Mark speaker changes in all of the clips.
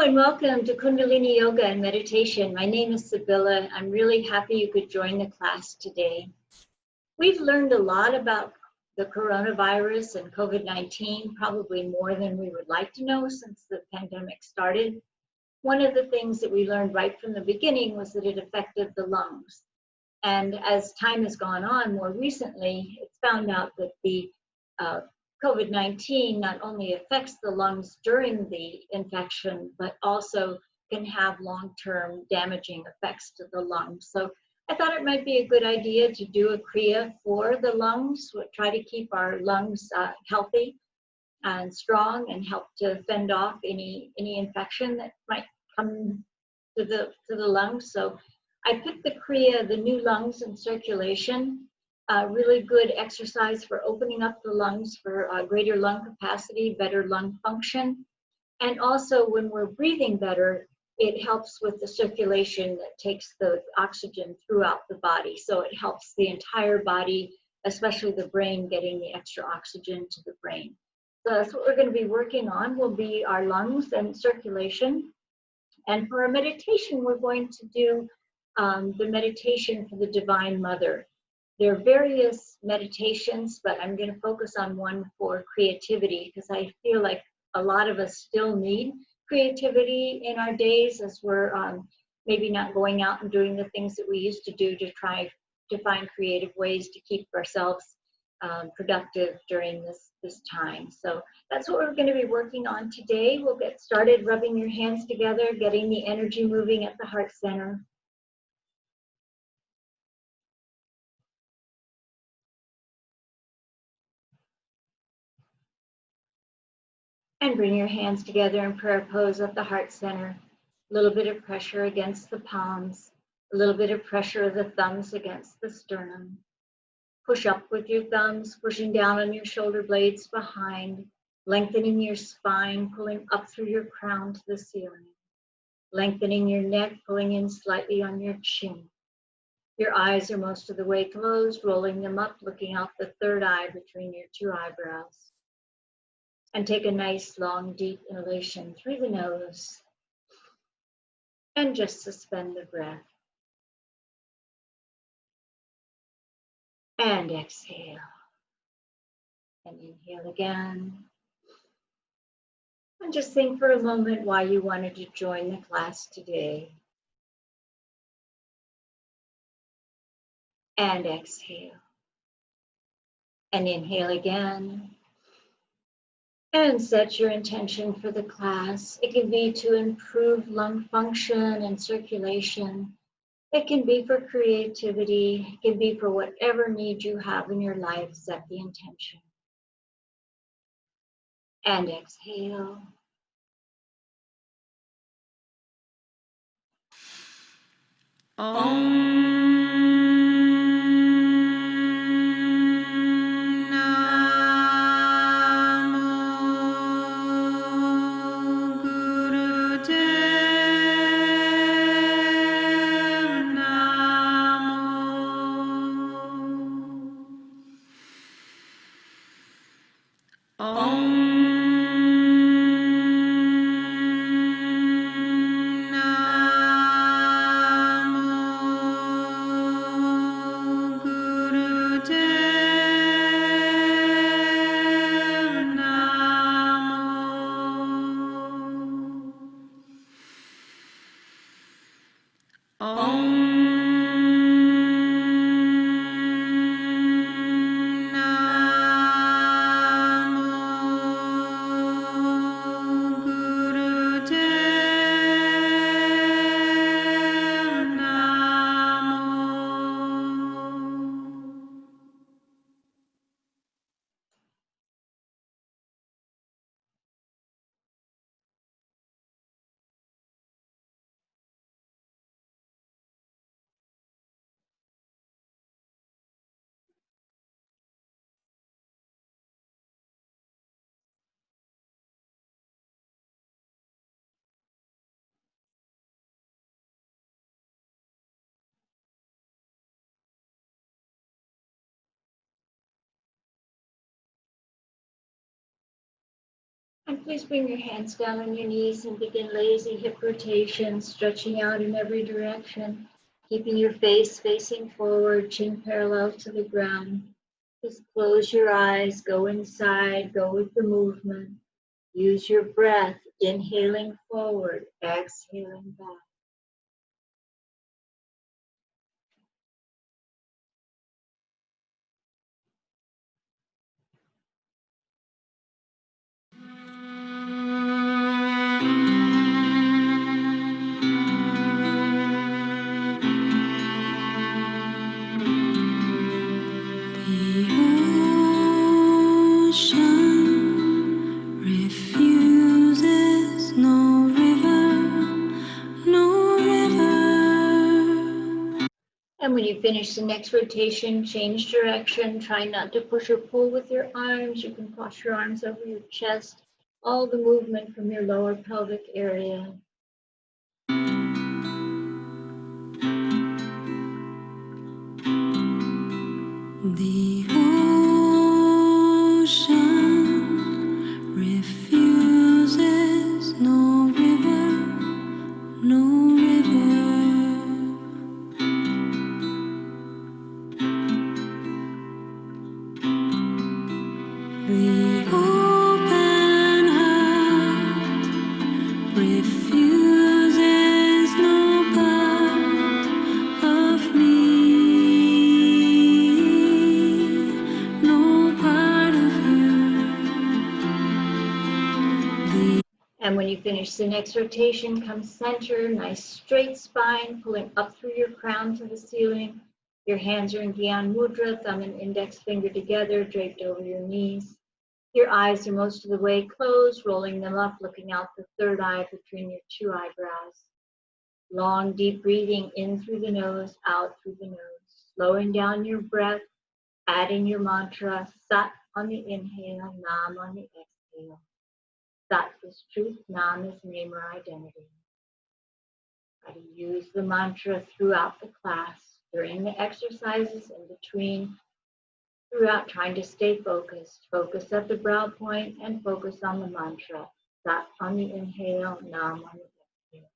Speaker 1: and welcome to Kundalini Yoga and Meditation. My name is Sybilla. I'm really happy you could join the class today. We've learned a lot about the coronavirus and COVID-19, probably more than we would like to know since the pandemic started. One of the things that we learned right from the beginning was that it affected the lungs. And as time has gone on, more recently, it's found out that the COVID-19 not only affects the lungs during the infection, but also can have long-term damaging effects to the lungs. So I thought it might be a good idea to do a kriya for the lungs. We'll try to keep our lungs healthy and strong and help to fend off any infection that might come to the lungs. So I picked the kriya, the new lungs and circulation. Really good exercise for opening up the lungs for greater lung capacity, better lung function. And also when we're breathing better, it helps with the circulation that takes the oxygen throughout the body. So it helps the entire body, especially the brain, getting the extra oxygen to the brain. So that's what we're going to be working on, will be our lungs and circulation. And for our meditation, we're going to do the meditation for the Divine Mother. There are various meditations, but I'm going to focus on one for creativity because I feel like a lot of us still need creativity in our days as we're maybe not going out and doing the things that we used to do to try to find creative ways to keep ourselves productive during this time. So that's what we're going to be working on today. We'll get started rubbing your hands together, getting the energy moving at the heart center. And bring your hands together in prayer pose at the heart center. A little bit of pressure against the palms, a little bit of pressure of the thumbs against the sternum. Push up with your thumbs, pushing down on your shoulder blades behind, lengthening your spine, pulling up through your crown to the ceiling. Lengthening your neck, pulling in slightly on your chin. Your eyes are most of the way closed, rolling them up, looking out the third eye between your two eyebrows. And take a nice, long, deep inhalation through the nose. And just suspend the breath. And exhale. And inhale again. And just think for a moment why you wanted to join the class today. And exhale. And inhale again. And set your intention for the class. It can be to improve lung function and circulation. It can be for creativity. It can be for whatever need you have in your life. Set the intention. And exhale. And please bring your hands down on your knees and begin lazy hip rotation, stretching out in every direction, keeping your face facing forward, chin parallel to the ground. Just close your eyes, go inside, go with the movement. Use your breath, inhaling forward, exhaling back. And when you finish the next rotation, change direction. Try not to push or pull with your arms. You can cross your arms over your chest. All the movement from your lower pelvic area. The ocean refuses no river, no river. The open heart refuses no part of me, no part of you. And when you finish the next rotation, come center, nice straight spine, pulling up through your crown to the ceiling. Your hands are in Gyan Mudra, thumb and index finger together, draped over your knees. Your eyes are most of the way closed, rolling them up, looking out the third eye between your two eyebrows. Long, deep breathing in through the nose, out through the nose. Slowing down your breath, adding your mantra, Sat on the inhale, Nam on the exhale. Sat is truth, Nam is name or identity. Try to use the mantra throughout the class, during the exercises, in between, throughout, trying to stay focused. Focus at the brow point and focus on the mantra. Sat on the inhale, Nam on the exhale.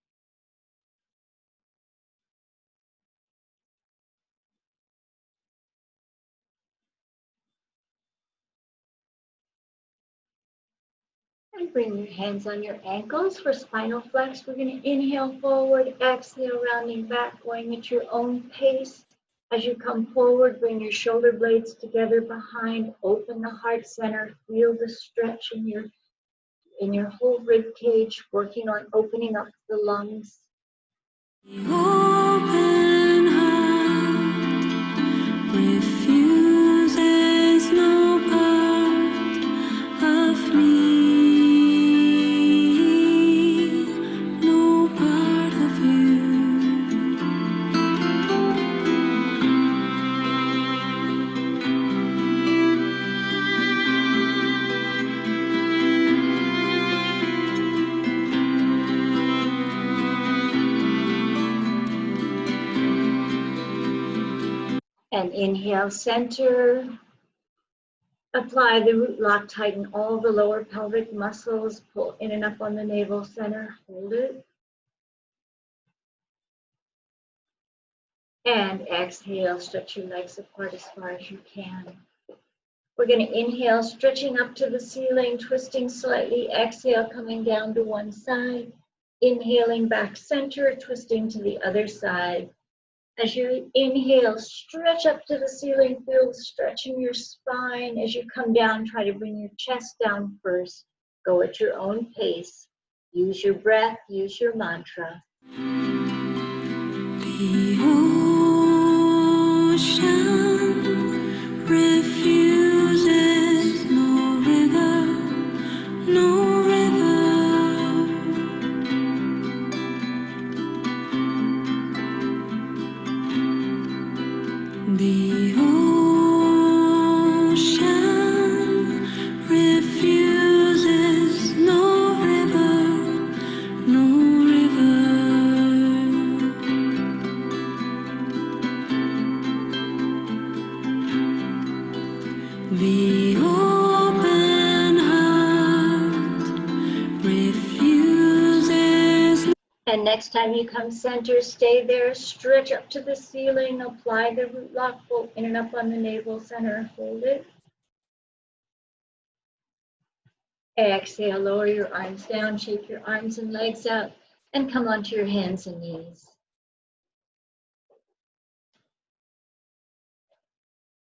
Speaker 1: And bring your hands on your ankles for spinal flex. We're going to inhale forward, exhale, rounding back, going at your own pace. As you come forward, bring your shoulder blades together behind, open the heart center, feel the stretch in your whole rib cage, working on opening up the lungs. Open heart refuses no part of me, no part of you. And inhale, center. Apply the root lock, tighten all the lower pelvic muscles, pull in and up on the navel center, hold it. And exhale, stretch your legs apart as far as you can. We're going to inhale, stretching up to the ceiling, twisting slightly. Exhale, coming down to one side. Inhaling back center, twisting to the other side. As you inhale, stretch up to the ceiling, feel the stretch in your spine. As you come down, try to bring your chest down first. Go at your own pace. Use your breath, use your mantra. The ocean refuses no river, no river. The ocean refuses no river, no river. And next time you come center, stay there, stretch up to the ceiling, apply the root lock, pull in and up on the navel center, hold it. Exhale, lower your arms down, shake your arms and legs out, and come onto your hands and knees.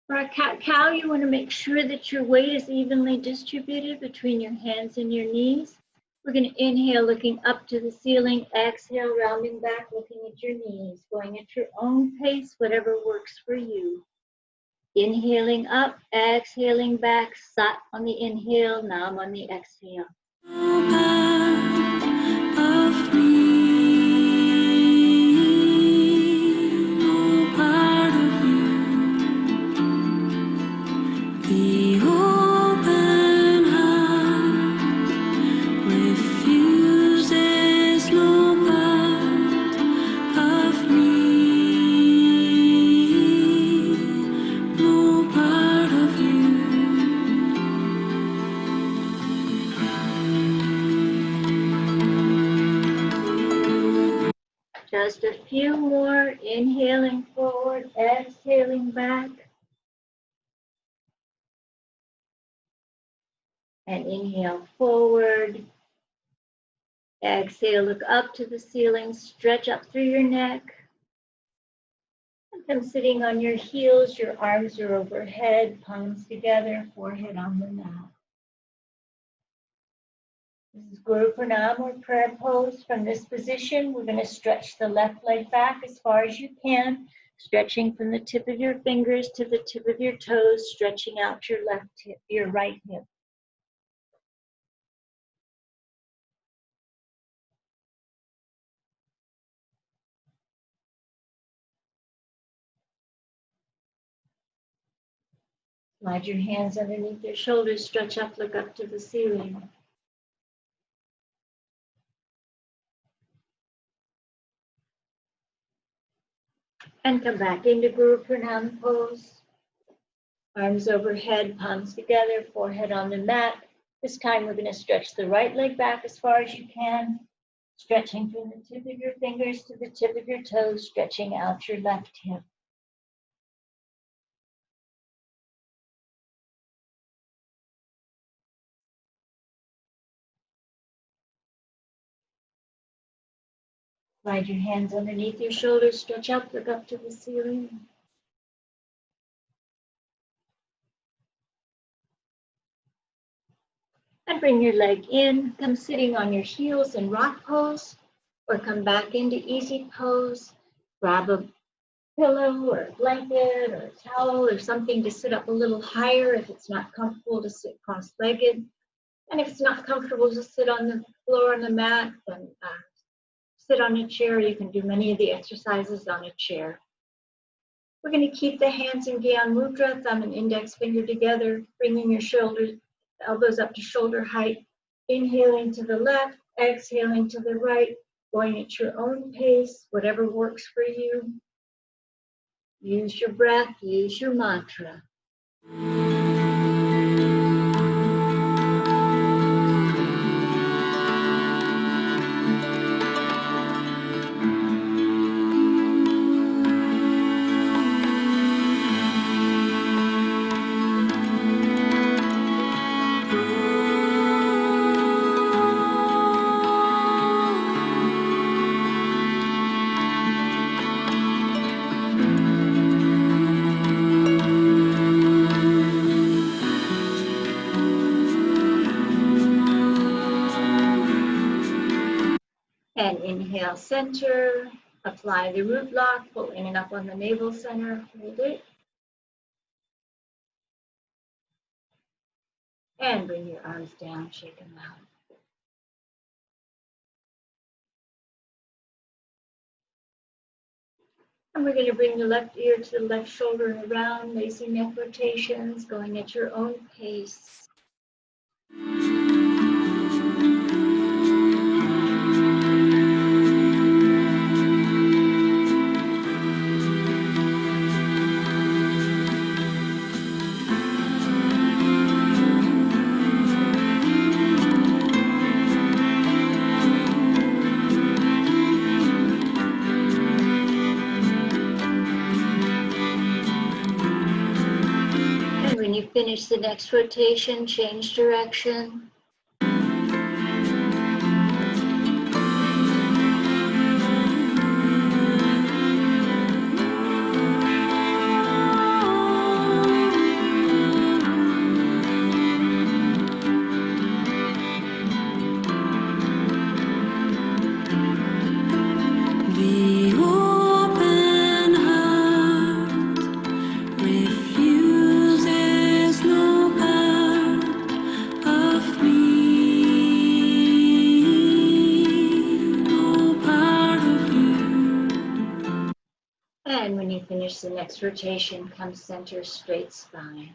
Speaker 1: For a cat-cow, you want to make sure that your weight is evenly distributed between your hands and your knees. We're going to inhale, looking up to the ceiling. Exhale, rounding back, looking at your knees, going at your own pace, whatever works for you. Inhaling up, exhaling back, sat on the inhale, nam on the exhale. Just a few more, inhaling forward, exhaling back. And inhale forward. Exhale, look up to the ceiling, stretch up through your neck. And come sitting on your heels, your arms are overhead, palms together, forehead on the mat. This is Guru Pranam or prayer pose. From this position, we're going to stretch the left leg back as far as you can, stretching from the tip of your fingers to the tip of your toes, stretching out your left hip, your right hip. Slide your hands underneath your shoulders, stretch up, look up to the ceiling. And come back into Guru Pranam pose. Arms overhead, palms together, forehead on the mat. This time we're going to stretch the right leg back as far as you can, stretching from the tip of your fingers to the tip of your toes, stretching out your left hip. Slide your hands underneath your shoulders, stretch up, look up to the ceiling. And bring your leg in, come sitting on your heels in rock pose, or come back into easy pose. Grab a pillow or a blanket or a towel or something to sit up a little higher if it's not comfortable to sit cross-legged. And if it's not comfortable to sit on the floor on the mat, then sit on a chair. You can do many of the exercises on a chair. We're going to keep the hands in Gyan Mudra, thumb and index finger together, bringing your shoulders, elbows up to shoulder height, inhaling to the left, exhaling to the right, going at your own pace, whatever works for you. Use your breath, use your mantra. And inhale, center, apply the root lock, pull in and up on the navel center, hold it. And bring your arms down, shake them out. And we're going to bring the left ear to the left shoulder and around, lazy neck rotations, going at your own pace. finish the next rotation, change direction. And when you finish the next rotation, come center, straight spine.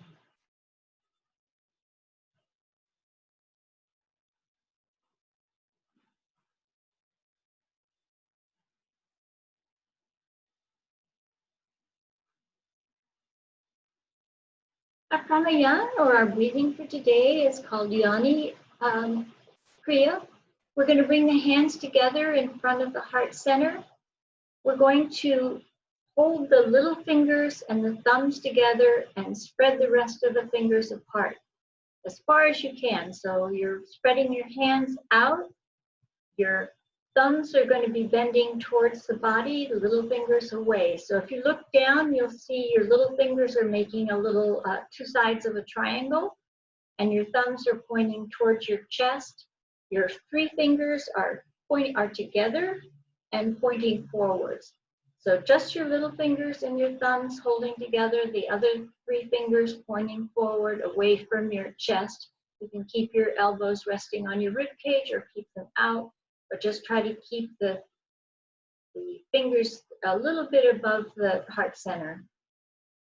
Speaker 1: Our pranayama, or our breathing for today, is called Yoni Kriya. We're going to bring the hands together in front of the heart center. We're going to hold the little fingers and the thumbs together and spread the rest of the fingers apart as far as you can. So you're spreading your hands out. Your thumbs are going to be bending towards the body, the little fingers away. So if you look down, you'll see your little fingers are making a little two sides of a triangle, and your thumbs are pointing towards your chest. Your three fingers are together and pointing forwards. So just your little fingers and your thumbs holding together, the other three fingers pointing forward away from your chest. You can keep your elbows resting on your rib cage or keep them out, but just try to keep the fingers a little bit above the heart center.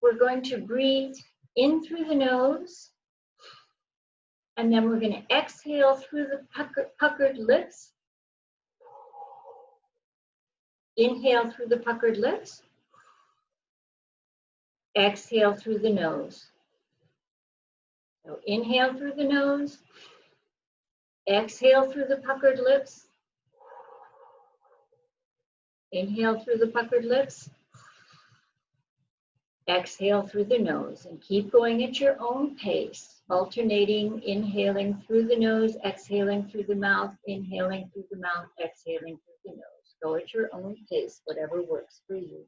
Speaker 1: We're going to breathe in through the nose, and then we're going to exhale through the puckered lips. Inhale through the puckered lips. Exhale through the nose. So inhale through the nose. Exhale through the puckered lips. Inhale through the puckered lips. Exhale through the nose, and keep going at your own pace, alternating, inhaling through the nose, exhaling through the mouth, inhaling through the mouth, exhaling through the nose. Go at your own pace, whatever works for you.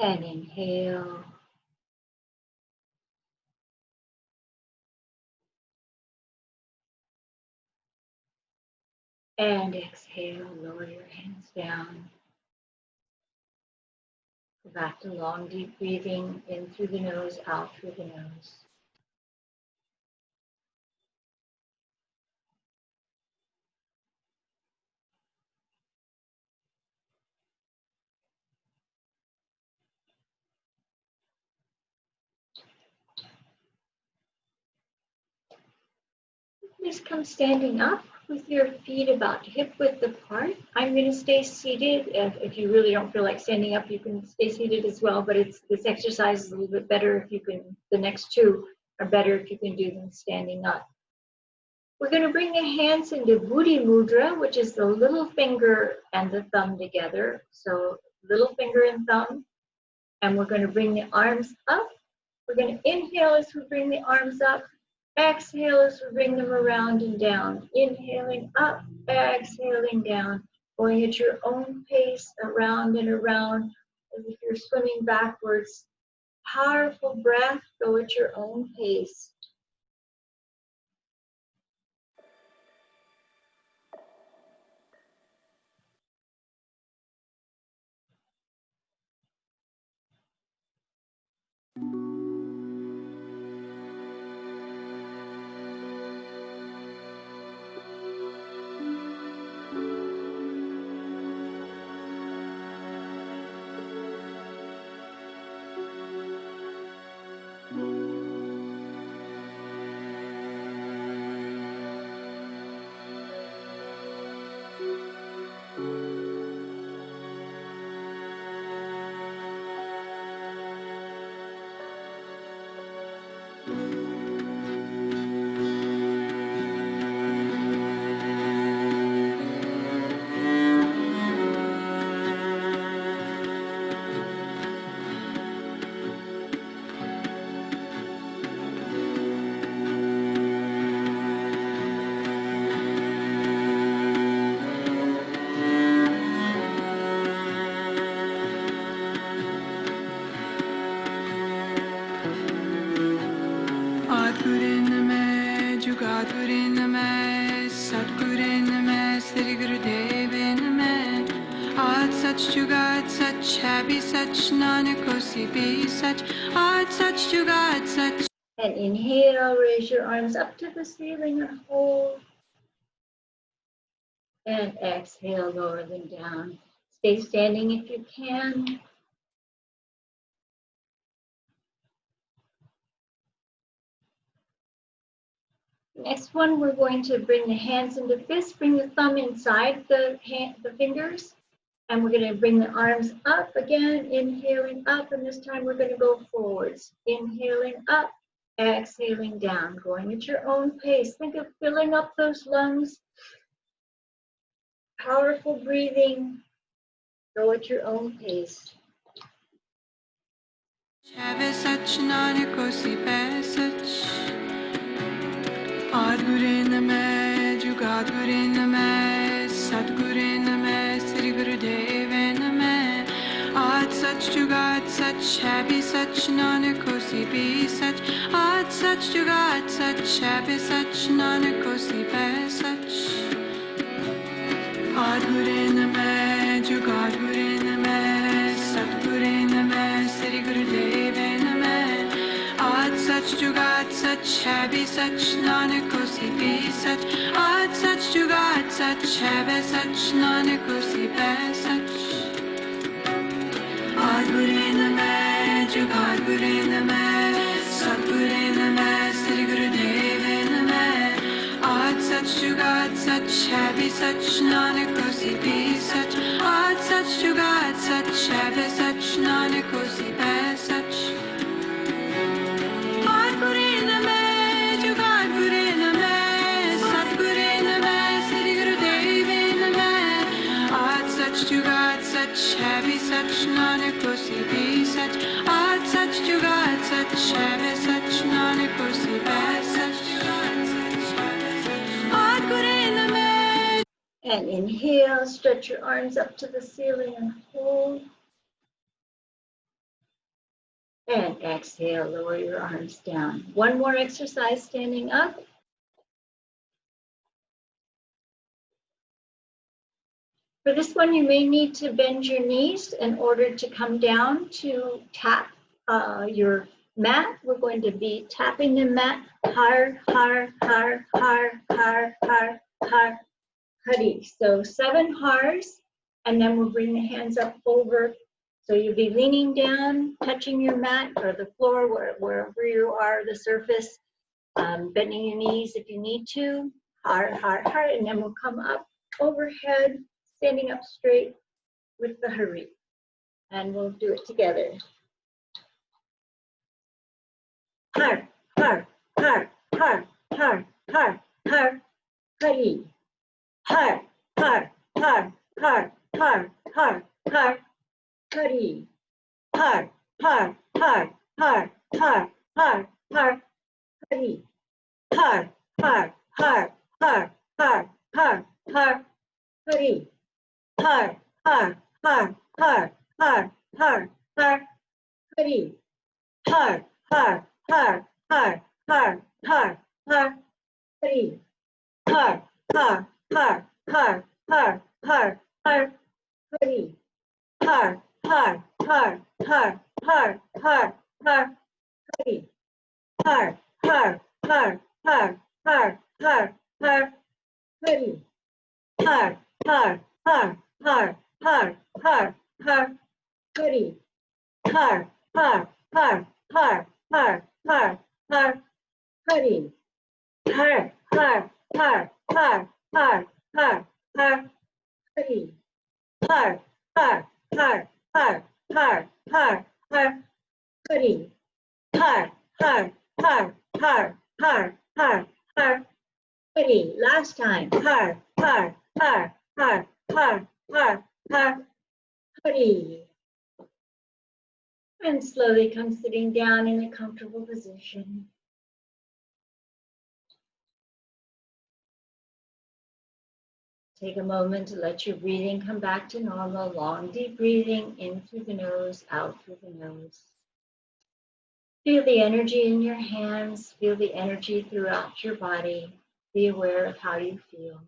Speaker 1: And inhale. And exhale, lower your hands down. Go back to long, deep breathing in through the nose, out through the nose. Please come standing up with your feet about hip width apart. I'm going to stay seated. If you really don't feel like standing up, you can stay seated as well, but this exercise is a little bit better if you can, the next two are better if you can do them standing up. We're going to bring the hands into Buddhi Mudra, which is the little finger and the thumb together. So little finger and thumb, and we're going to bring the arms up. We're going to inhale as we bring the arms up. Exhale as we bring them around and down. Inhaling up, exhaling down. Going at your own pace, around and around, as if you're swimming backwards. Powerful breath, go at your own pace. And inhale, raise your arms up to the ceiling and hold. And exhale, lower them down. Stay standing if you can. Next one, we're going to bring the hands into fists. Bring the thumb inside the fingers. And we're going to bring the arms up again, inhaling up. And this time we're going to go forwards. Inhaling up, exhaling down, going at your own pace. Think of filling up those lungs. Powerful breathing. Go at your own pace.
Speaker 2: Jugat Sach, Happy Sach, Nanak Hosi Be Sach, Ad Sach Jugat Sach, Happy Sach, Nanak Hosi Be Sach. Ad Guru Namae, Jugat Guru Namae, Sat Guru Namae, Sri Guru Deva Namae. Ad Sach Jugat Sach, Happy Sach, Nanak Hosi Be Sach, Ad Sach Jugat Sach, Happy Sach, Nanak Hosi Be Sach. Guru Namae, Jugat Guru Namae, Sat Guru Namae, Sri Guru Deva Namae. Ad Sach Jugat Sach, Happy Sach, Nanak Hosi Be Sach, Ad Sach Jugat Sach, Happy Sach, Nanak Hosi Be Sach. Ad Guru Namae, Jugat Guru Namae, Sat Guru Namae, Sri Guru Deva Namae. Ad Sach Jugat Sach, Happy Sach, Nanak Hosi Be Sach, Ad Sach Jugat Sach, Happy Sach, Nanak Hosi Be Sach. Ad Guru Namae.
Speaker 1: And inhale, stretch your arms up to the ceiling and hold. And exhale, lower your arms down. One more exercise standing up. For this one, you may need to bend your knees in order to come down to tap your mat. We're going to be tapping the mat har, har, har, har, har, har, har, hari. So 7 hars, and then we'll bring the hands up over. So you'll be leaning down, touching your mat or the floor, wherever you are, the surface, bending your knees if you need to, har, har, har, and then we'll come up overhead, standing up straight with the hari. And we'll do it together. Har, har, har, har, har, har, har, hari. Har, har, har, har, har, har, har, hari. Har, har, har, har, har, har, har, hari. Har, har, har, har, har, har, har, hari. Har, har, har, har, har, har, har, hari. Har, har, har, har, har, har, har, hari. Har, har, har, har, har, har, har, hari. Har, har, har, har, har, har, har, hari. Har, har, har, har, har, har, har, hari. Har, har, har, har, har, har, har, hari. Har, har, har, har, har, har, har, hari. Har, har, har, har, har, har, har, hari. Har, har, har, har, har, har, har, hari. Har, har, har, har, har, har, har, hari. Last time. Har, har, har, har, har, har, har, hari. And slowly come sitting down in a comfortable position. Take a moment to let your breathing come back to normal. Long, deep breathing in through the nose, out through the nose. Feel the energy in your hands. Feel the energy throughout your body. Be aware of how you feel.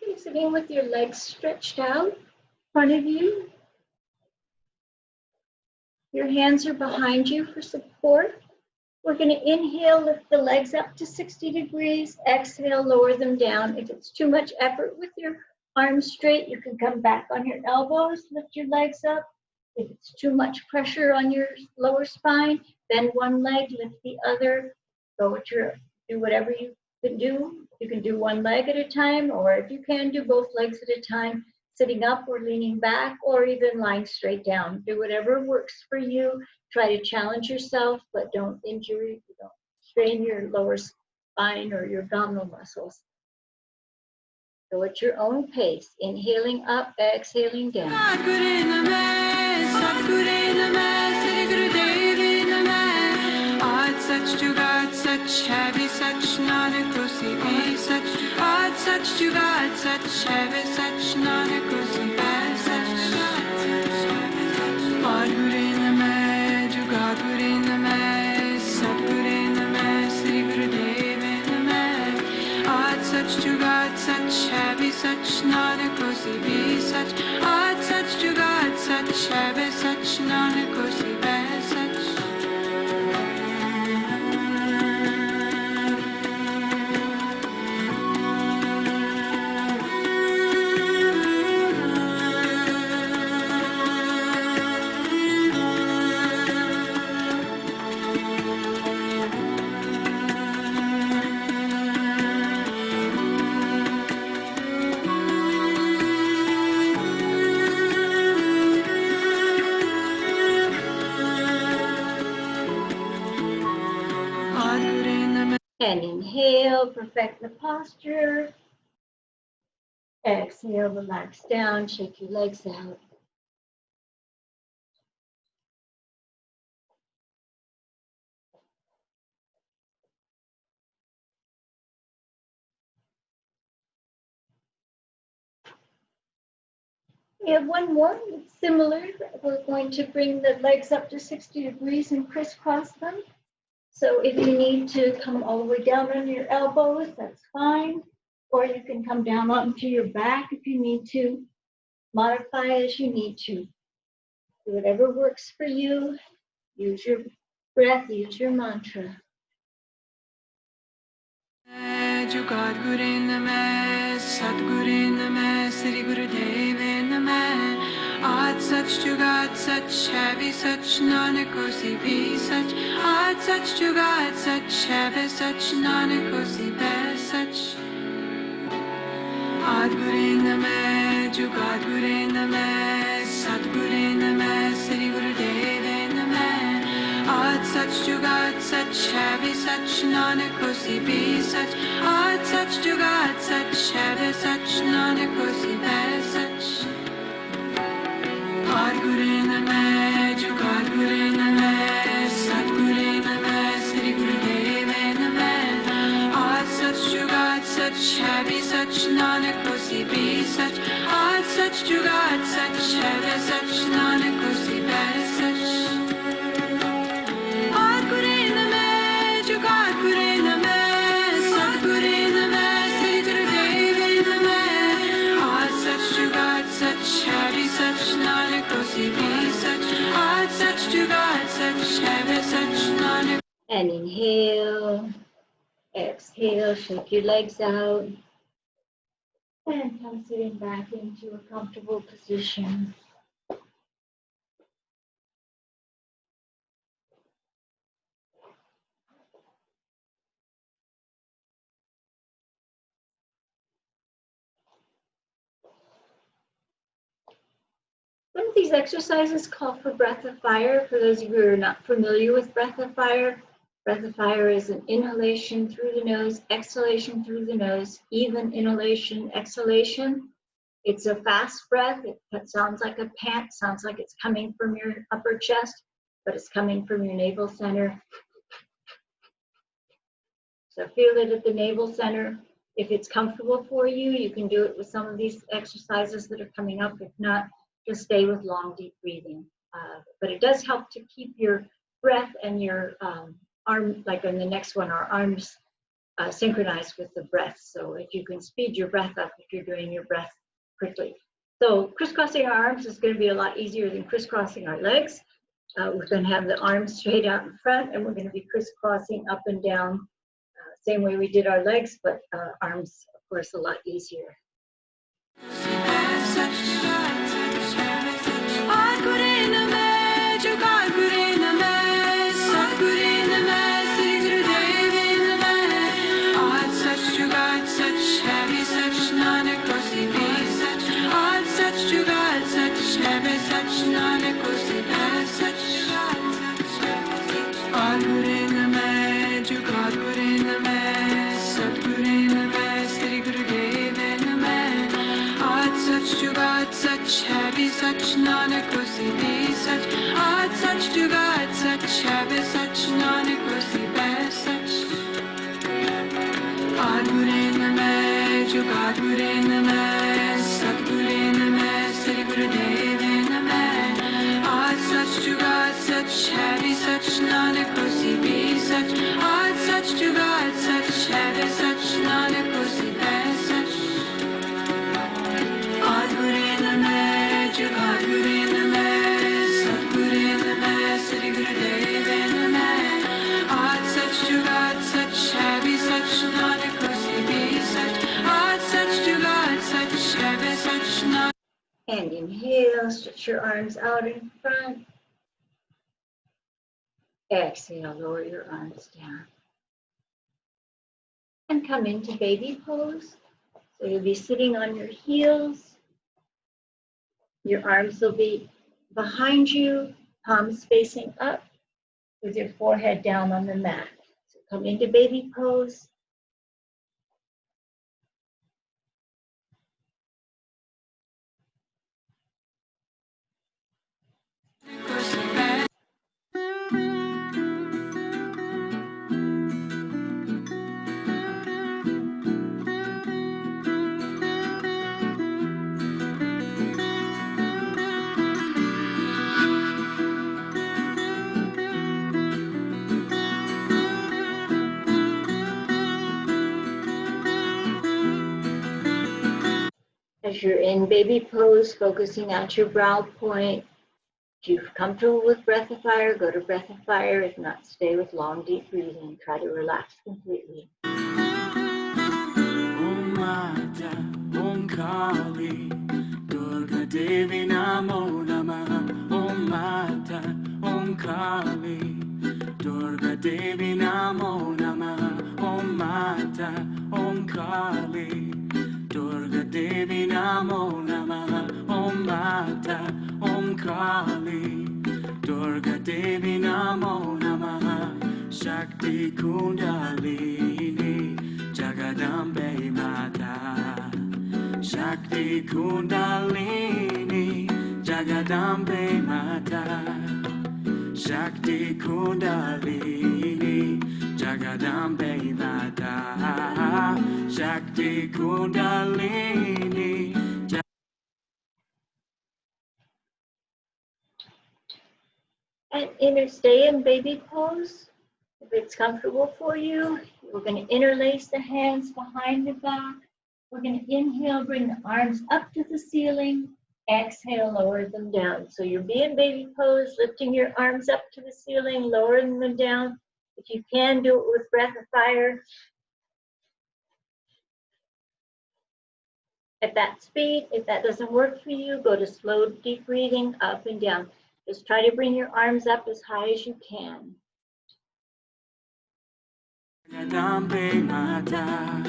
Speaker 1: Okay, sitting with your legs stretched out in front of you. Your hands are behind you for support. We're going to inhale, lift the legs up to 60 degrees. Exhale, lower them down. If it's too much effort with your arms straight, you can come back on your elbows, lift your legs up. If it's too much pressure on your lower spine, bend one leg, lift the other. Do whatever you can do. You can do one leg at a time, or if you can, do both legs at a time, sitting up or leaning back, or even lying straight down. Do whatever works for you. Try to challenge yourself, but don't strain your lower spine or your abdominal muscles. Go at your own pace, inhaling up, exhaling down. And inhale, perfect the posture. Exhale, relax down, shake your legs out. We have one more, it's similar. We're going to bring the legs up to 60 degrees and crisscross them. So if you need to come all the way down on your elbows, that's fine. Or you can come down onto your back if you need to. Modify as you need to. Do whatever works for you. Use your breath, use your mantra.
Speaker 2: Jugat Guru Namah, Satguru Namah, Sri Guru Deve Namah. Aaj sach jugat sach hai bhi sach, nanak hosi bhi sach. Aaj sach jugat sach hai bhi sach, nanak hosi bhi sach. Aad Guru Namah, Jugat Guru Namah, Satguru Namah, Sri Guru Deve Namah. Aaj sach jugat sach hai bhi sach, nanak hosi bhi sach. Aaj sach jugat sach hai bhi sach, nanak hosi bhi sach. Aad Guru Namah, Jugat Guru Namah, Satguru Namah, Sri Guru Deve Namah. Aaj sach jugat sach hai bhi sach, nanak hosi bhi sach. Aaj sach jugat sach hai bhi sach, nanak hosi bhi sach. Aad Guru Namah, Jugat Guru Namah, Satguru Namah, Sri Guru Deve Namah. Aaj sach jugat sach hai bhi sach, nanak hosi bhi sach. Aaj sach jugat sach hai bhi sach, nanak.
Speaker 1: And inhale, exhale, shake your legs out. And come sitting back into a comfortable position. One of these exercises call for breath of fire. For those of you who are not familiar with breath of fire is an inhalation through the nose, exhalation through the nose, even inhalation, exhalation. It's a fast breath. It sounds like a pant, sounds like it's coming from your upper chest, but it's coming from your navel center. So feel it at the navel center. If it's comfortable for you, you can do it with some of these exercises that are coming up. If not, just stay with long, deep breathing. But it does help to keep your breath and your arm, like on the next one, our arms synchronized with the breath. So if you can speed your breath up if you're doing your breath quickly. So crisscrossing our arms is going to be a lot easier than crisscrossing our legs. We're going to have the arms straight out in front, and we're going to be crisscrossing up and down, same way we did our legs, but arms, of course, a lot easier.
Speaker 2: Sach nanak hosi bhi sach. Aaj sach jugat sach hai bhi sach, nanak hosi bhi sach. Aad Guru Namah, Jugat Guru Namah, Satguru Namah, Sri Guru Deve Namah. Aaj sach jugat sach hai bhi sach, nanak hosi bhi sach. Aaj sach jugat sach hai bhi sach, nanak hosi bhi sach. Aad Guru Namah, Jugat Guru Namah, Satguru Namah, Sri Guru Deve Namah. Aaj sach jugat sach hai bhi sach, nanak hosi bhi sach. Aaj sach jugat sach hai bhi sach, nanak.
Speaker 1: And inhale, stretch your arms out in front. Exhale, lower your arms down. And come into baby pose. So you'll be sitting on your heels. Your arms will be behind you, palms facing up, with your forehead down on the mat. So Come into baby pose. As you're in baby pose, focusing at your brow point. If you're comfortable with breath of fire, go to breath of fire. If not, stay with long, deep breathing. Try to relax completely.
Speaker 2: Om Mata, Om Kali, Durga Devi Namo Namaha. Om Mata, Om Kali, Durga Devi Namo Namaha. Om Mata, Om Kali, Durga Devi Namo Namaha. Om Mata, Om Kali, Durga Devi Namo Namaha. Shakti Kundalini Jagadambe Mata. Shakti Kundalini Jagadambe Mata. Shakti Kundalini Jagadambe Mata. Shakti Kundalini.
Speaker 1: And stay in baby pose. If it's comfortable for you, we're going to interlace the hands behind the back. We're going to inhale, bring the arms up to the ceiling. Exhale, lower them down. So you're being baby pose, lifting your arms up to the ceiling, lowering them down. If you can, do it with breath of fire. At that speed, if that doesn't work for you, go to slow, deep breathing, up and down. Just try to bring your arms up as high as you can.
Speaker 2: Jagadambe Mata,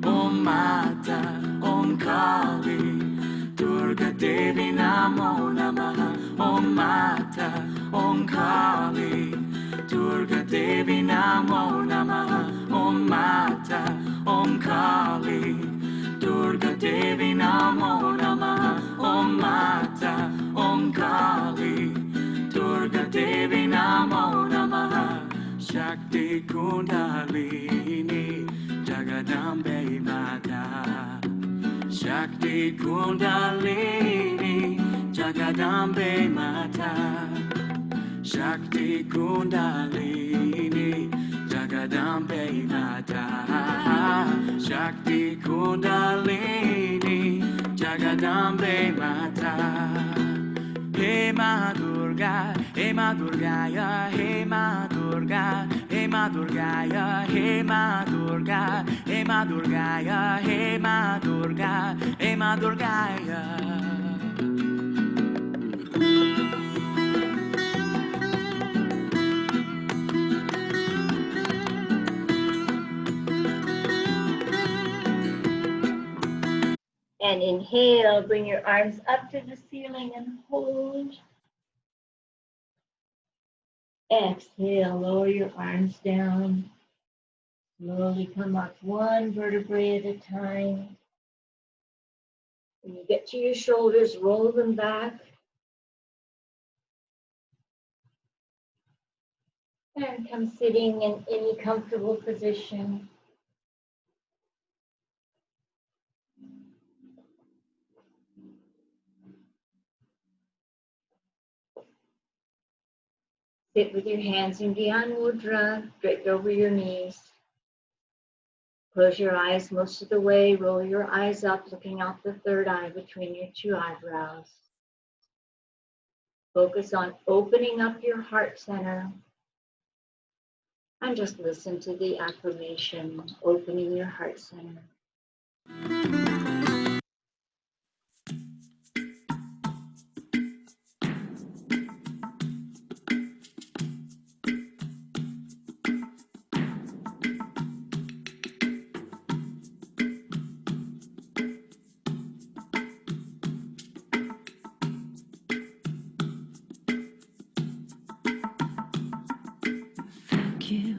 Speaker 2: Om Mata, Om Kali, Durga Devi Namo Namaha. Om Mata, Om Kali, Durga Devi Namo Namaha. Om Mata, Om Kali, Durga Devi Namo Namaha. Om Mata, Om Kali, Durga Devi Namo Namaha. Shakti Kundalini Jagadambe Mata. Shakti Kundalini Jagadambe Mata. Shakti Kundalini Jagadambe Mata. Shakti Kundalini Jagadambe Mata. Hey Ma Durga, Hey Ma Durga, ya Hey Ma Durga, Hey Ma Durga, ya Hey Ma Durga, Hey Ma Durga, ya Hey Ma Durga, Hey Ma Durga, ya.
Speaker 1: And inhale, bring your arms up to the ceiling and hold. Exhale, lower your arms down. Slowly come up one vertebrae at a time. When you get to your shoulders, roll them back. And come sitting in any comfortable position. Sit with your hands in Dhyan Mudra, draped over your knees. Close your eyes most of the way, roll your eyes up, looking out the third eye between your two eyebrows. Focus on opening up your heart center. And just listen to the affirmation, opening your heart center.
Speaker 2: Thank you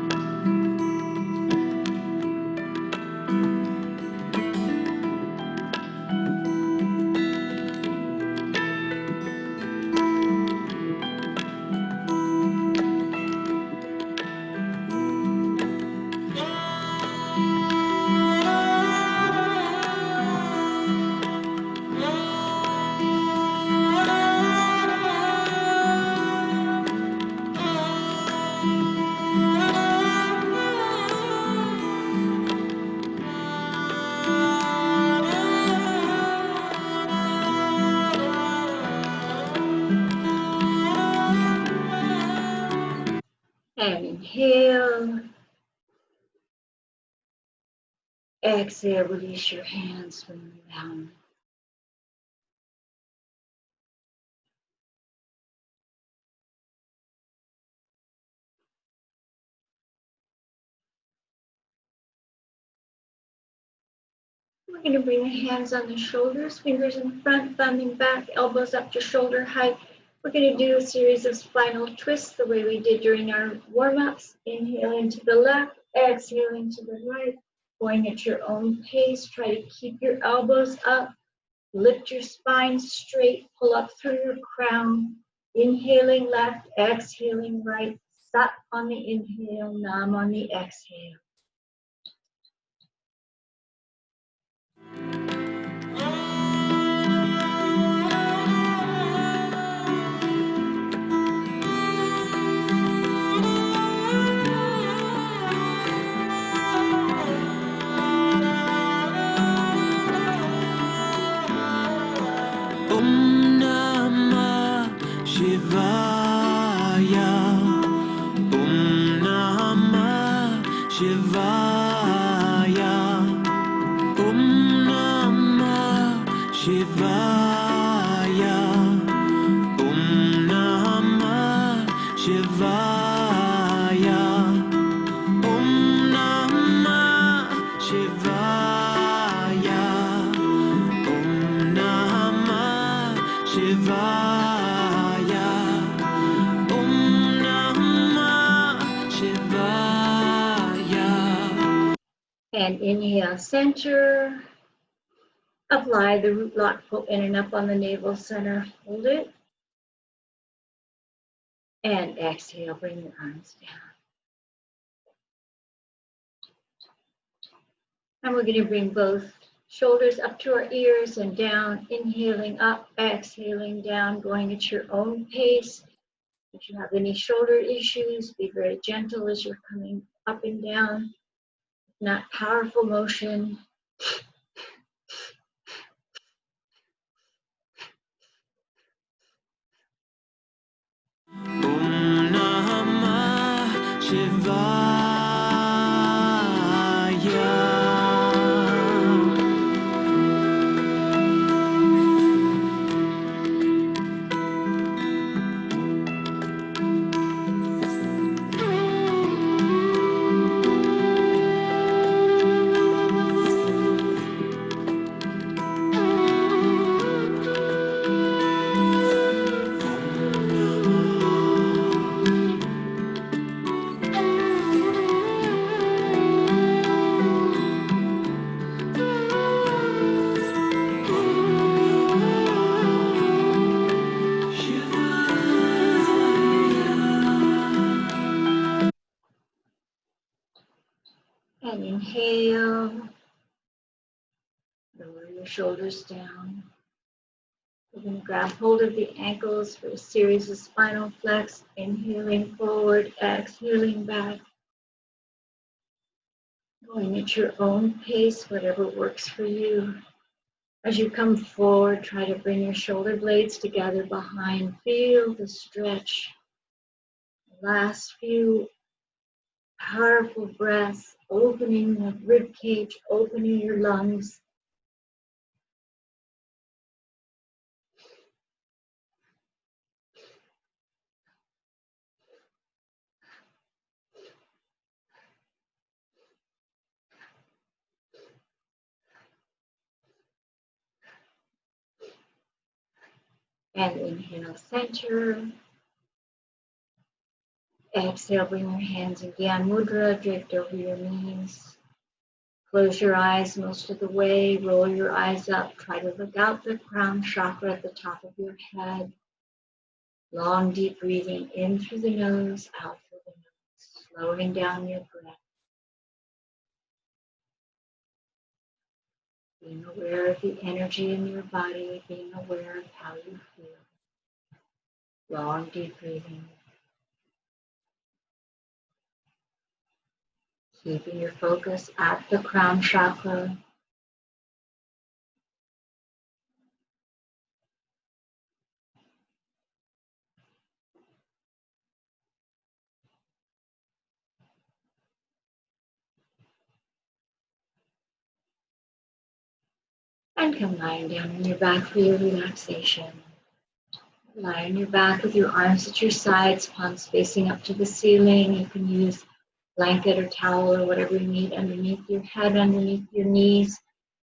Speaker 1: And inhale. Exhale, release your hands from them down. We're going to bring the hands on the shoulders, fingers in front, thumb in back, elbows up to shoulder height. We're going to do a series of spinal twists the way we did during our warm-ups. Inhaling to the left, exhaling to the right, going at your own pace. Try to keep your elbows up. Lift your spine straight, pull up through your crown. Inhaling left, exhaling right. Sat on the inhale, Nam on the exhale.
Speaker 2: Om Namah Shivaya. Om Namah Shivaya. Om Namah Shivaya. Om Namah Shivaya. Om Namah Shivaya. Om Namah Shivaya. Om Namah Shivaya.
Speaker 1: And inhale, center. Apply the root lock, pull in and up on the navel center. Hold it. And exhale, bring your arms down. And we're going to bring both shoulders up to our ears and down. Inhaling up, exhaling down, going at your own pace. If you have any shoulder issues, be very gentle as you're coming up and down. Not powerful motion.
Speaker 2: Om Namah Shivaya.
Speaker 1: And inhale. Lower your shoulders down. We're going to grab hold of the ankles for a series of spinal flex. Inhaling forward, exhaling back. Going at your own pace, whatever works for you. As you come forward, try to bring your shoulder blades together behind. Feel the stretch. Last few powerful breaths, opening the rib cage, opening your lungs. And inhale, center. Exhale, bring your hands in Gyan Mudra, drift over your knees. Close your eyes most of the way, roll your eyes up, try to look out the crown chakra at the top of your head. Long, deep breathing in through the nose, out through the nose, slowing down your breath. Being aware of the energy in your body, being aware of how you feel. Long, deep breathing. Keeping your focus at the crown chakra. And come lying down on your back for your relaxation. Lie on your back with your arms at your sides, palms facing up to the ceiling. You can use blanket or towel or whatever you need underneath your head, underneath your knees,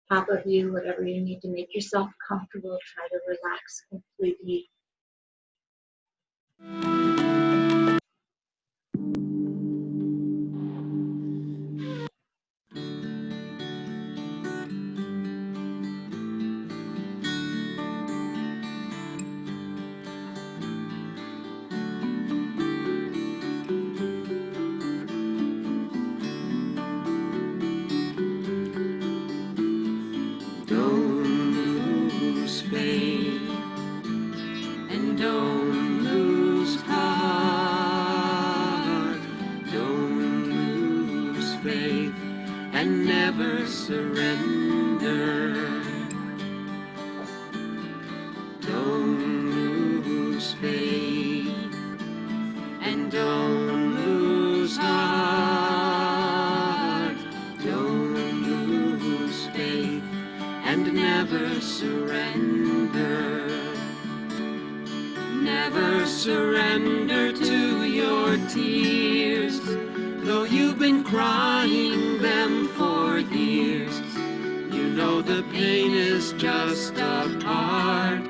Speaker 1: top of you, whatever you need to make yourself comfortable. Try to relax completely.
Speaker 2: And don't lose heart, don't lose faith, and never surrender. Don't lose faith, and don't lose heart, don't lose faith, and never surrender. Never surrender to your tears, though you've been crying them for years. You know the pain is just a part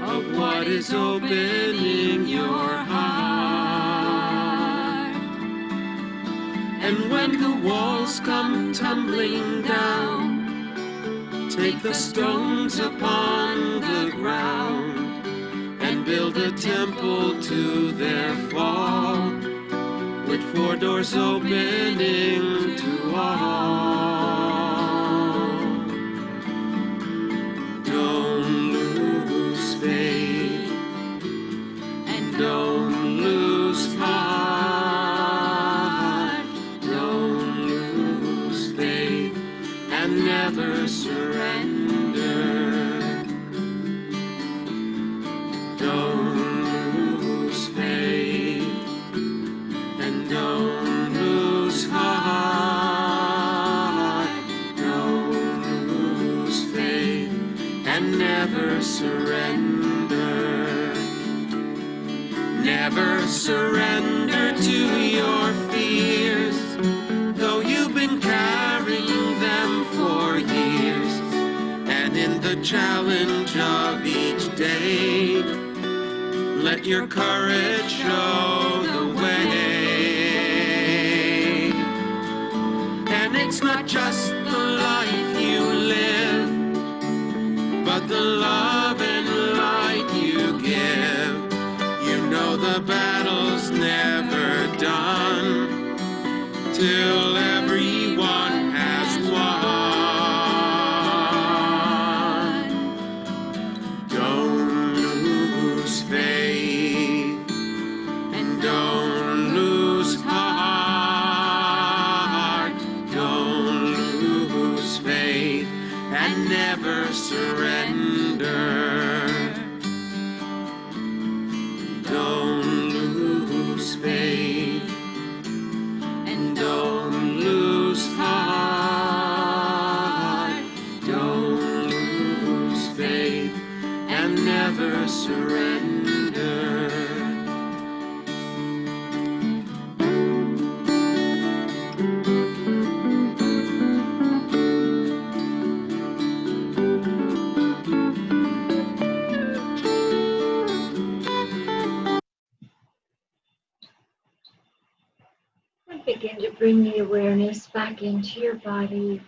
Speaker 2: of what is opening your heart. And when the walls come tumbling down, take the stones upon the ground and build a temple to their fall, with 4 doors opening to all. Don't lose faith, and don't lose heart, don't lose faith, and never surrender. Don't lose faith, and don't lose heart, don't lose faith, and never surrender. Never surrender to your fears, though you've been carrying them for years. And in the challenge of each day, let your courage show the way. And it's not just the life you live, but the love and light you give. You know the battle's never done till everyone has won. Don't lose faith, and don't lose heart, don't lose faith, and never surrender. Don't lose faith, and don't lose heart, don't lose faith, and never surrender.
Speaker 1: And begin to bring the awareness back into your body.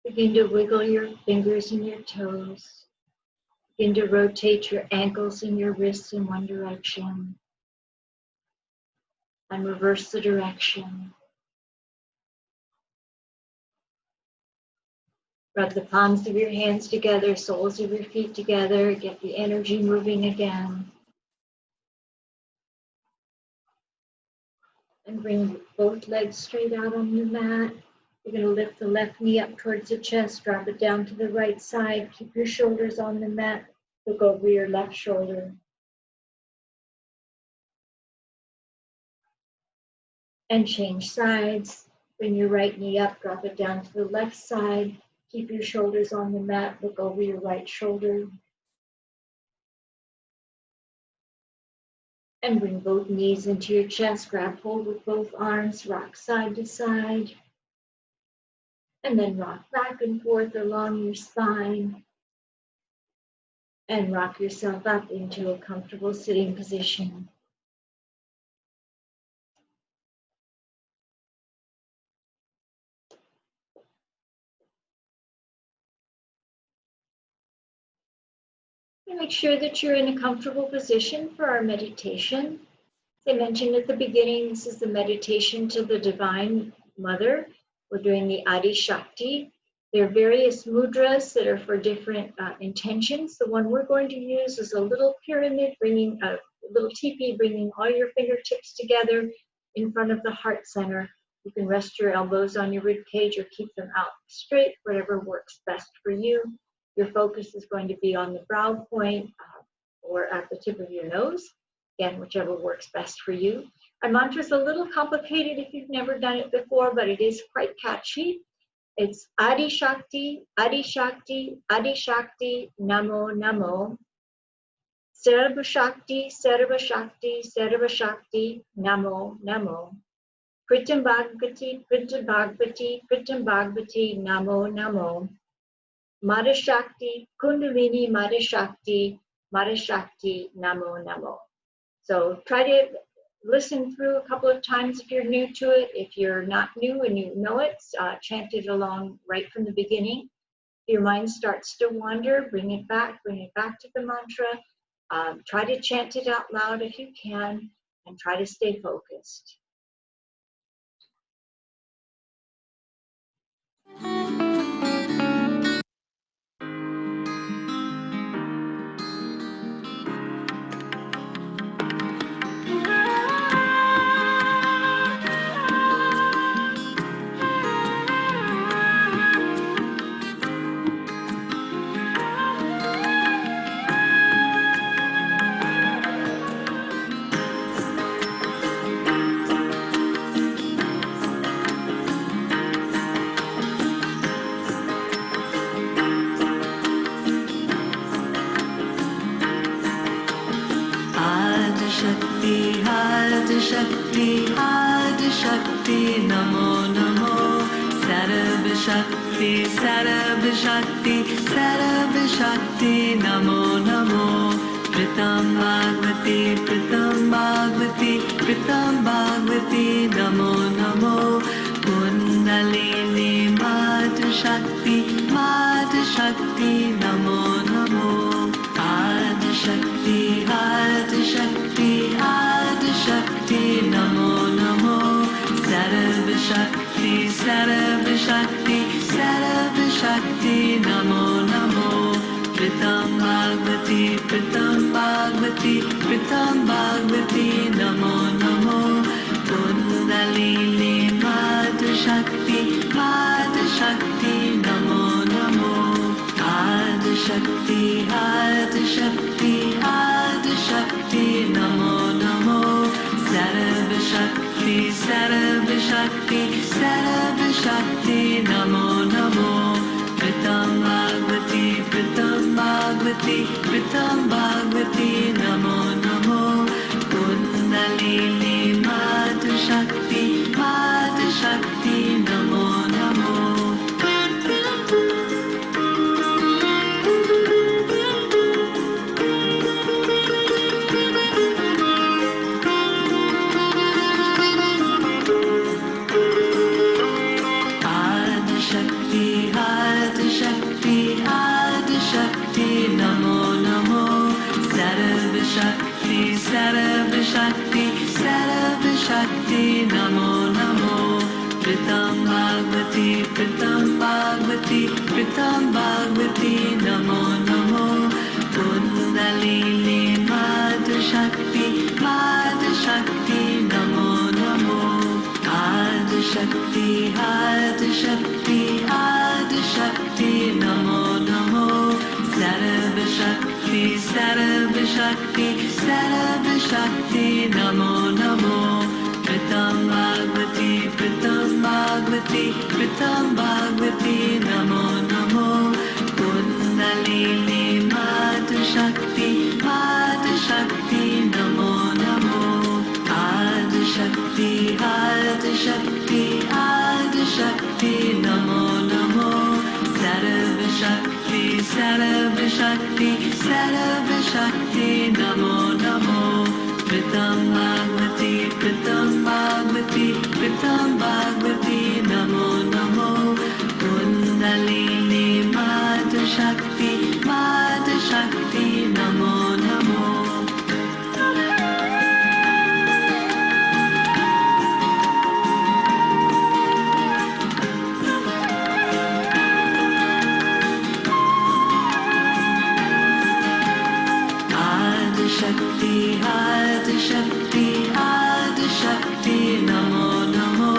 Speaker 1: Begin to wiggle your fingers and your toes. Begin to rotate your ankles and your wrists in one direction, and reverse the direction. Rub the palms of your hands together, soles of your feet together, get the energy moving again. And bring both legs straight out on the mat. You're going to lift the left knee up towards the chest, drop it down to the right side. Keep your shoulders on the mat. Look over your left shoulder. And change sides. Bring your right knee up, drop it down to the left side. Keep your shoulders on the mat. Look over your right shoulder. And bring both knees into your chest. Grab hold with both arms. Rock side to side. And then rock back and forth along your spine. And rock yourself up into a comfortable sitting position. And make sure that you're in a comfortable position for our meditation. As I mentioned at the beginning, this is the meditation to the Divine Mother. We're doing the Adi Shakti. There are various mudras that are for different intentions. The one we're going to use is a little pyramid, bringing a little teepee, bringing all your fingertips together in front of the heart center. You can rest your elbows on your rib cage or keep them out straight, whatever works best for you. Your focus is going to be on the brow point or at the tip of your nose. Again, whichever works best for you. Our mantra is a little complicated if you've never done it before, but it is quite catchy. It's Adi Shakti, Adi Shakti, Adi Shakti, Namo Namo. Sarva Shakti, Sarva Shakti, Sarva Shakti, Namo Namo. Pritam Bhagavati, Pritam Bhagavati, Pritam Bhagavati, Namo Namo. Mada Shakti, Kundalini Mada Shakti, Mada Shakti, Namo Namo. So try to listen through a couple of times if you're new to it. If you're not new and you know it, chant it along right from the beginning. If your mind starts to wander, bring it back to the mantra. Try to chant it out loud if you can, and try to stay focused.
Speaker 2: Shakti, Adi Shakti, Namo Namo. Sarva Shakti, Sarva Shakti, Sarva Shakti, Namo Namo. Pritam Bhagavati, Pritam Bhagavati, Pritam Bhagavati, Namo Namo. Kundalini Mata Shakti, Mata Shakti, Namo Namo. Adi Shakti, Adi Shakti, Adi Shakti, Namo Namo. Sarva Shakti, Sarva Shakti, Sarva Shakti, Namo Namo. Pritam Bhagavati, Pritam Bhagavati, Pritam Bhagavati, Namo Namo. Kundalini Mata Shakti, Mata Shakti, Namo Namo. Adi Shakti, Adi Shakti, Adi Shakti, Namo Namo. Sarva Shakti, Sarva Shakti, Sarva Shakti, Namo Namo. Pritam Bhagavati, Pritam Bhagavati, Pritam Bhagavati, Namo Namo. Kundalini Mata Shakti, Mata Shakti, Namo Namo. Sarva Shakti, Sarva Shakti, Namo Namo. Pritam Bhagavati, Pritam Bhagavati, Pritam Bhagavati, Namo Namo. Kundalini Mata Shakti, Mata Shakti, Namo Namo. Adi Shakti, Adi Shakti, Adi Shakti, Namo Namo. Sarva Shakti, Sarva Shakti, Sarva Shakti, Namo Namo. Pritam Bhagavati, Pritam Bhagavati, Pritam Bhagavati, Namo Namo. Sarva Shakti, Sarva Shakti, Namo Namo. Pritam Bhagavati, Pritam Bhagavati, Pritam Bhagavati, Namo Namo. Kundalini Mata Shakti, Mata Shakti, Namo Namo. Shakti, Adi Shakti, Adi Shakti, Namo Namo.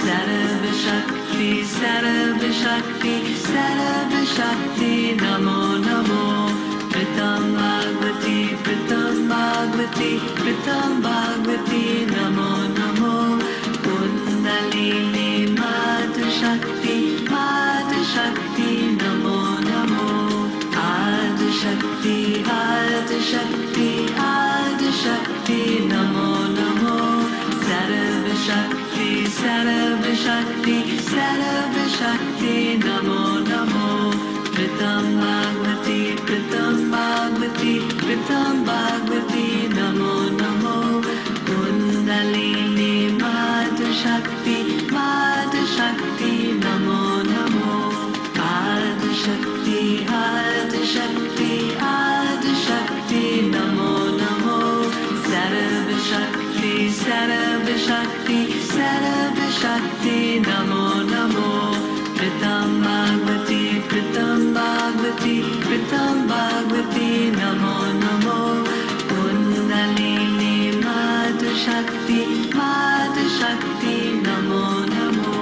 Speaker 2: Sarva Shakti, Sarva Shakti, Sarva Shakti, Namo Namo. Pritam Bhagavati, Pritam Bhagavati, Pritam Bhagavati, Namo Namo. Kundalini Mata Shakti, Mata Shakti, Namo Namo. Adi Shakti, Adi Shakti, Adi Shakti, Namo Namo. Sarva Shakti, Sarva Shakti, Sarva Shakti, Namo Namo. Pritam Bhagavati, Pritam Bhagavati, Pritam Bhagavati, Namo Namo. Kundalini Mata Shakti, Mata Shakti, Namo Namo. Adi Shakti, Adi Shakti, Adi Shakti, Namo Namo. Sarva Shakti, Sarva Shakti, Sarva Shakti, Namo Namo. Pritam Bhagavati, Pritam Bhagavati, Pritam Bhagavati, Namo Namo. Kundalini Mata Shakti, Mata Shakti, Namo Namo.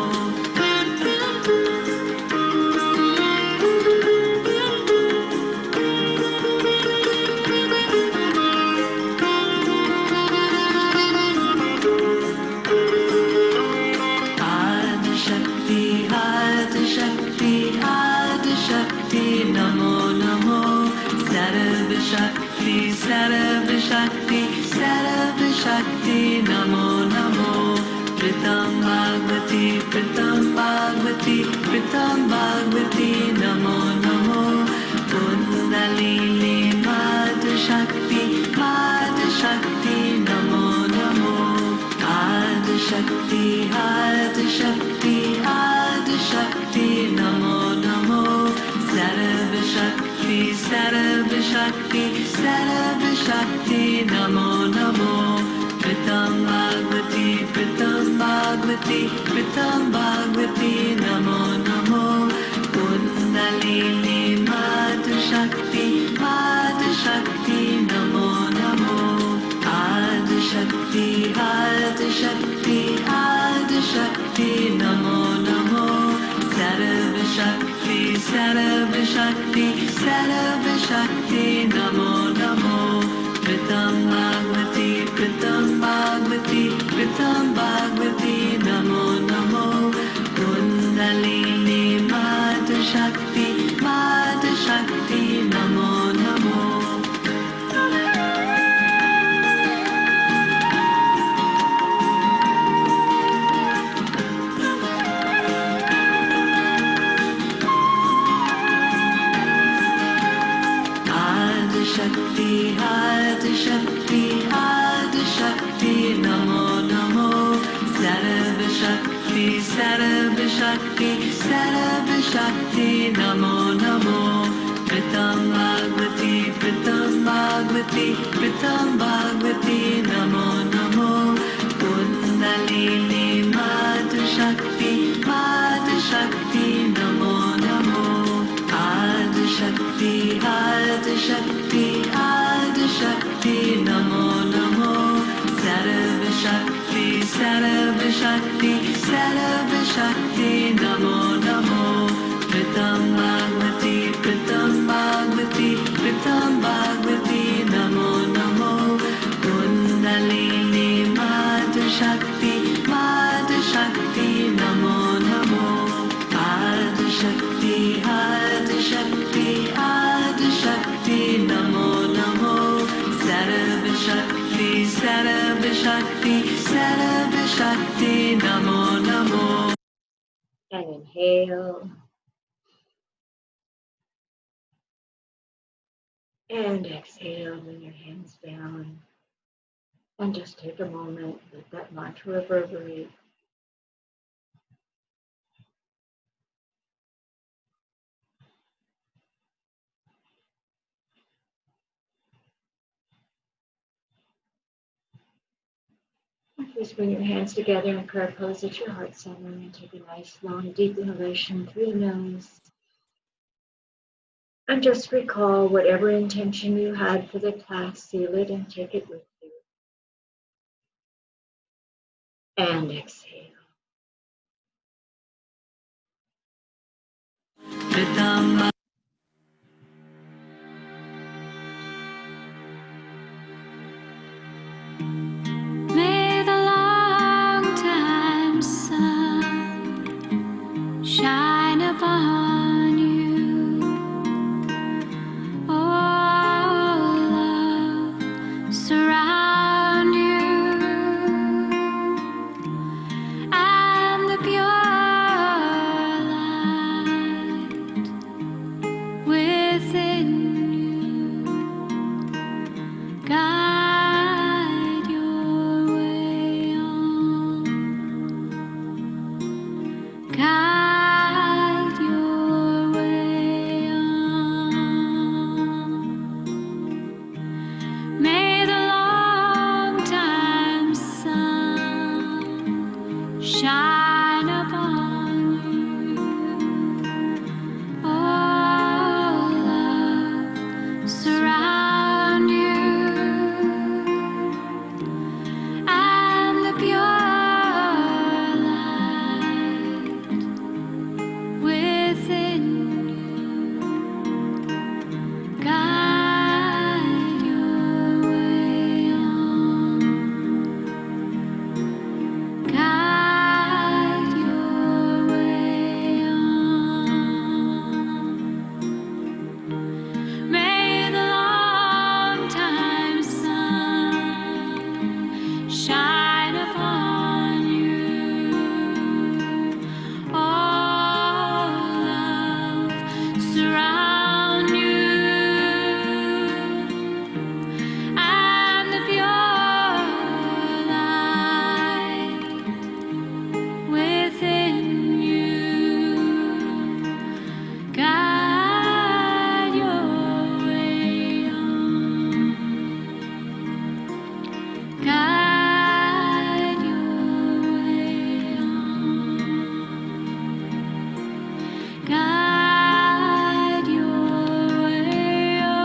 Speaker 2: Namo Namo. Sarva Shakti, Sarva Shakti, Sarva Shakti, Namo Namo. Pritam Bhagavati, Pritam Bhagavati, Pritam Bhagavati, Namo Namo. Kundalini Mata Shakti, Mata Shakti, Namo Namo. Adi Shakti, Adi Shakti, Adi Shakti, Namo Namo. Sarva Shakti, Sarva Shakti, Sarva Shakti, Namo Namo. Pritam Bhagavati, Pritam Bhagavati, Pritam Bhagavati, Namo Namo. Kundalini Mata Shakti, Mata Shakti, Namo Namo. Adi Shakti, Adi Shakti, Adi Shakti, Namo Namo. Sarva Shakti, Sarva Shakti, Sarva Shakti, Namo Namo. Pritam Bhagavati, Pritam Bhagavati, Pritam Bhagavati, Namo Namo. Kundalini Mata Shakti, Mata Shakti, Namo Namo. Shakti, Adi Shakti, Adi Shakti, Namo Namo. Sarva Shakti, Sarva Shakti, Sarva Shakti, Namo Namo. Pritam Bhagavati, Pritam Bhagavati, Pritam Bhagavati, Namo Namo. Kundalini Mata Shakti, Mata Shakti, Namo Namo. Adi Shakti, Adi Shakti, Adi Shakti, Namo Namo. Sarva Shakti, Sarva Shakti, Sarva Shakti, Namo Namo. Pritam Bhagavati, Pritam Bhagavati, Pritam Bhagavati, Namo Namo. Kundalini Mata Shakti, Mata Shakti, Namo Namo. Adi Shakti, Adi Shakti, Adi Shakti, Namo Namo. Sarva Shakti, Sarva Shakti, Sarva Shakti, Namo Namo.
Speaker 1: And inhale. And exhale, bring your hands down. And just take a moment, let that mantra reverberate. Please bring your hands together in prayer pose at your heart center and take a nice, long, deep inhalation through the nose. And just recall whatever intention you had for the class, seal it and take it with you. And exhale.
Speaker 2: May the long time sun shine upon you. Oh, love surround you, and the pure light within you guide your way on. Guide your way on. May the long time sun shine upon you. Oh, love surround you, and the pure light within you guide your way on. Guide your way on. May the long time sun shine upon you. Oh, love surround you, and the pure light within you guide your way on. Guide your way on. Guide your way on.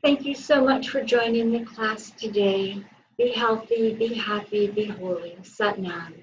Speaker 1: Thank you so much for joining the class today. Be healthy, be happy, be holy. Sat Nam.